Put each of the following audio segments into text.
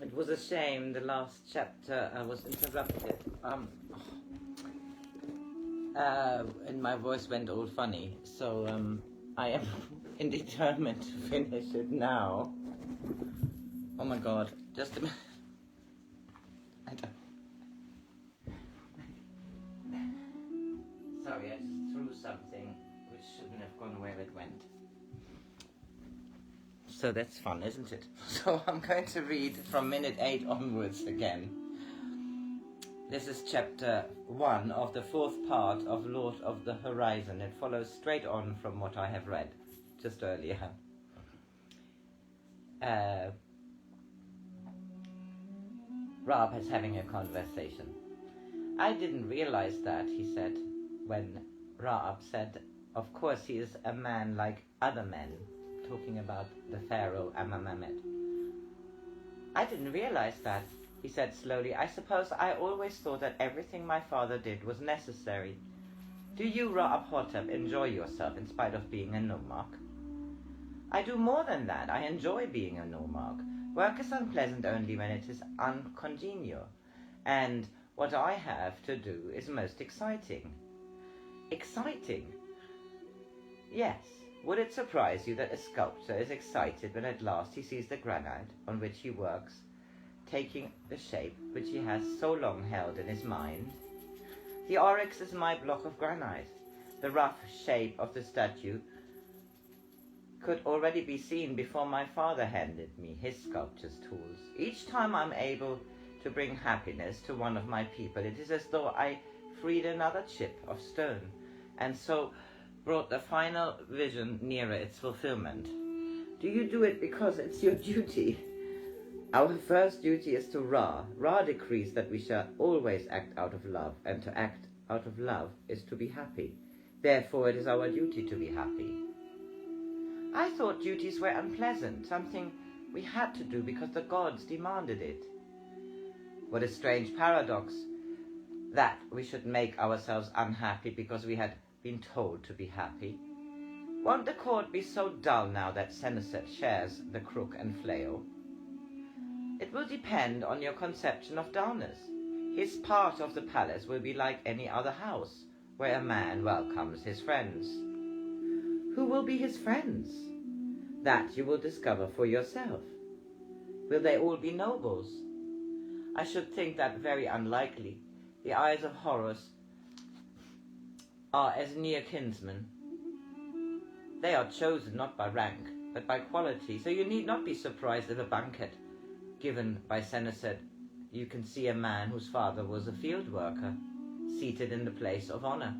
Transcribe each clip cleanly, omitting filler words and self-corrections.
It was a shame the last chapter was interrupted. And my voice went all funny, so I am determined to finish it now. Oh my god, just a minute. I don't... Sorry, I just threw something which shouldn't have gone where it went. So that's fun, isn't it? So I'm going to read from minute 8 onwards again. This is chapter 1 of the 4th part of Lord of the Horizon. It follows straight on from what I have read just earlier. Ra-Ab is having a conversation. I didn't realize that, he said, when Ra-Ab said, of course he is a man like other men, talking about the Pharaoh Amenemhet. I didn't realize that, he said slowly. I suppose I always thought that everything my father did was necessary. Do you, Ra-Ab Hotep, enjoy yourself in spite of being a nomarch? I do more than that. I enjoy being a nomarch. Work is unpleasant only when it is uncongenial, and what I have to do is most exciting. Exciting? Yes. Would it surprise you that a sculptor is excited when at last he sees the granite on which he works taking the shape which he has so long held in his mind? The Oryx is my block of granite. The rough shape of the statue could already be seen before my father handed me his sculpture's tools. Each time I'm able to bring happiness to one of my people, it is as though I freed another chip of stone, and so brought the final vision nearer its fulfillment. Do you do it because it's your duty? Our first duty is to Ra. Ra decrees that we shall always act out of love, and to act out of love is to be happy. Therefore it is our duty to be happy. I thought duties were unpleasant, something we had to do because the gods demanded it. What a strange paradox, that we should make ourselves unhappy because we had been told to be happy. Won't the court be so dull now that Senusert shares the crook and flail? It will depend on your conception of dullness. His part of the palace will be like any other house, where a man welcomes his friends. Who will be his friends? That you will discover for yourself. Will they all be nobles? I should think that very unlikely. The eyes of Horus are as near kinsmen. They are chosen not by rank, but by quality, so you need not be surprised if a banquet given by Senusert you can see a man whose father was a field worker, seated in the place of honor.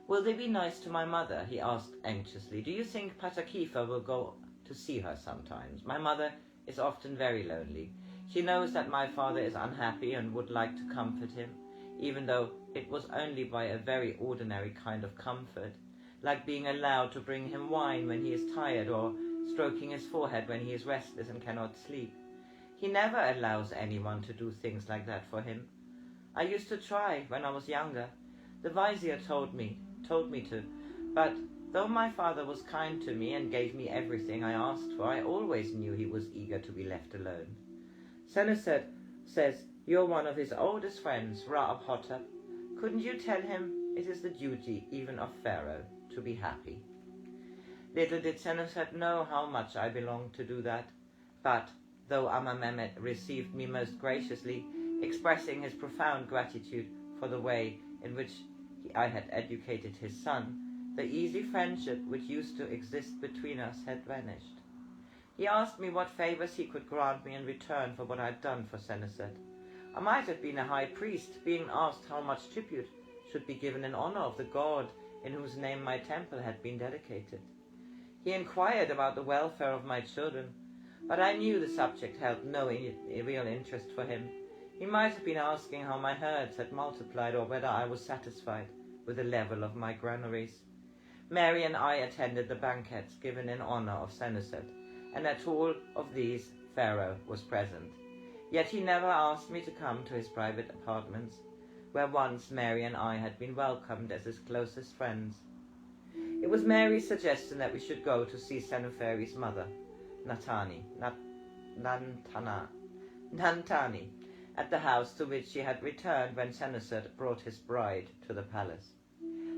Will they be nice to my mother? He asked anxiously. Do you think Patakifa will go to see her sometimes? My mother is often very lonely. She knows that my father is unhappy and would like to comfort him, even though it was only by a very ordinary kind of comfort, like being allowed to bring him wine when he is tired, or stroking his forehead when he is restless and cannot sleep. He never allows anyone to do things like that for him. I used to try when I was younger. The vizier told me to, but though my father was kind to me and gave me everything I asked for, I always knew he was eager to be left alone. Senusert says you're one of his oldest friends, Ra-Ab Hotep. Couldn't you tell him it is the duty even of Pharaoh to be happy? Little did Senusert know how much I belonged to do that, but though Amenemhet received me most graciously, expressing his profound gratitude for the way in which I had educated his son, the easy friendship which used to exist between us had vanished. He asked me what favors he could grant me in return for what I had done for Senusert. I might have been a high priest, being asked how much tribute should be given in honor of the god in whose name my temple had been dedicated. He inquired about the welfare of my children, but I knew the subject held no real interest for him. He might have been asking how my herds had multiplied, or whether I was satisfied with the level of my granaries. Mary and I attended the banquets given in honor of Senusert, and at all of these Pharaoh was present. Yet he never asked me to come to his private apartments, where once Mary and I had been welcomed as his closest friends. It was Mary's suggestion that we should go to see Senuferi's mother, Nantana, Nantani, at the house to which she had returned when Senusert brought his bride to the palace.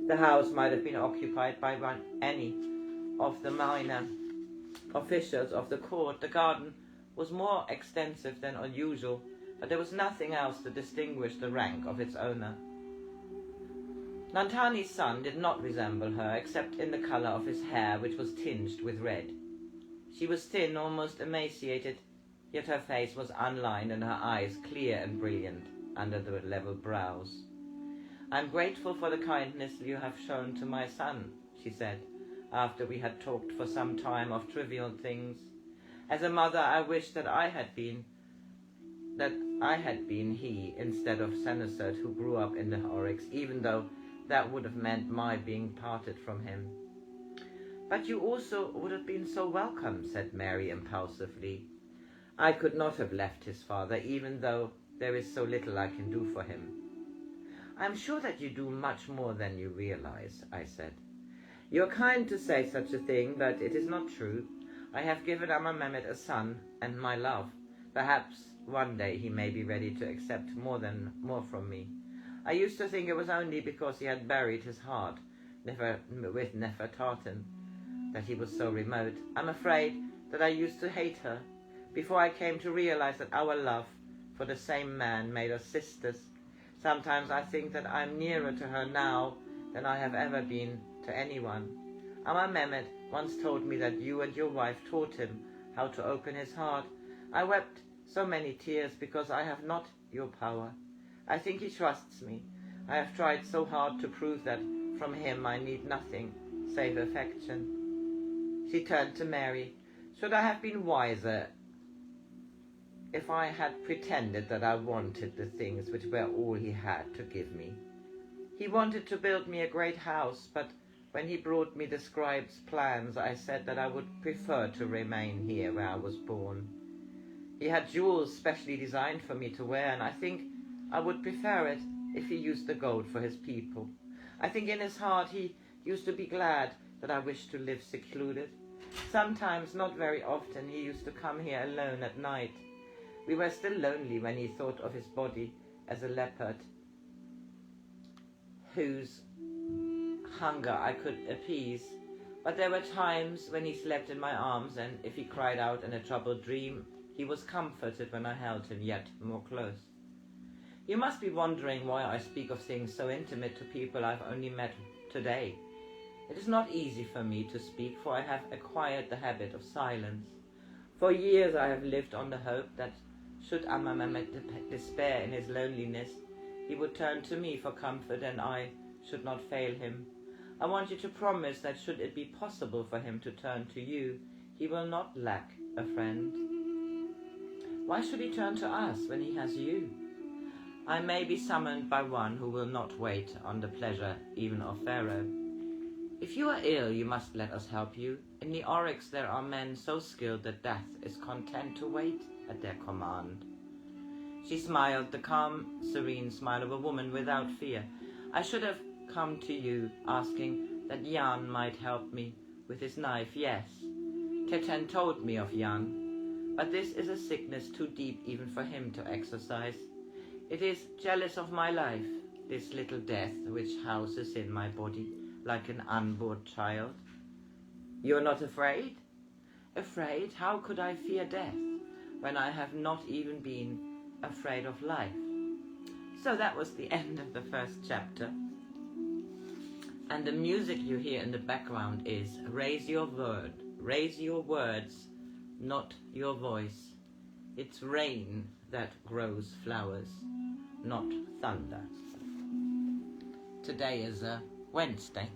The house might have been occupied by any of the minor officials of the court. The garden was more extensive than usual, but there was nothing else to distinguish the rank of its owner. Nantani's son did not resemble her, except in the colour of his hair, which was tinged with red. She was thin, almost emaciated, yet her face was unlined and her eyes clear and brilliant under the level brows. "I am grateful for the kindness you have shown to my son," she said, after we had talked for some time of trivial things. "As a mother, I wish that I had been he instead of Senusert, who grew up in the Oryx, even though that would have meant my being parted from him." "But you also would have been so welcome," said Mary impulsively. "I could not have left his father, even though there is so little I can do for him." "I am sure that you do much more than you realize," I said. "You are kind to say such a thing, but it is not true. I have given Amenemhet a son and my love. Perhaps one day he may be ready to accept more from me. I used to think it was only because he had buried his heart with Nefertari that he was so remote. I'm afraid that I used to hate her before I came to realize that our love for the same man made us sisters. Sometimes I think that I'm nearer to her now than I have ever been to anyone. Amenemhet once told me that you and your wife taught him how to open his heart. I wept so many tears because I have not your power. I think he trusts me. I have tried so hard to prove that from him I need nothing save affection." She turned to Mary. "Should I have been wiser if I had pretended that I wanted the things which were all he had to give me? He wanted to build me a great house, but when he brought me the scribe's plans, I said that I would prefer to remain here where I was born. He had jewels specially designed for me to wear, and I think I would prefer it if he used the gold for his people. I think in his heart he used to be glad that I wished to live secluded. Sometimes, not very often, he used to come here alone at night. We were still lonely when he thought of his body as a leopard whose hunger I could appease. But there were times when he slept in my arms, and if he cried out in a troubled dream, he was comforted when I held him yet more close. You must be wondering why I speak of things so intimate to people I've only met today. It is not easy for me to speak, for I have acquired the habit of silence. For years I have lived on the hope that should Amenemhet despair in his loneliness, he would turn to me for comfort and I should not fail him. I want you to promise that should it be possible for him to turn to you, he will not lack a friend. Why should he turn to us when he has you? I may be summoned by one who will not wait on the pleasure even of Pharaoh. If you are ill, you must let us help you. In the Oryx there are men so skilled that death is content to wait at their command." She smiled, the calm, serene smile of a woman without fear. "I should have come to you asking that Jan might help me with his knife, yes. Teten told me of Jan, but this is a sickness too deep even for him to exorcise. It is jealous of my life, this little death which houses in my body like an unborn child." "You are not afraid?" "Afraid? How could I fear death when I have not even been afraid of life?" So that was the end of the first chapter. And the music you hear in the background is raise your words, not your voice. It's rain that grows flowers, not thunder. Today is a Wednesday.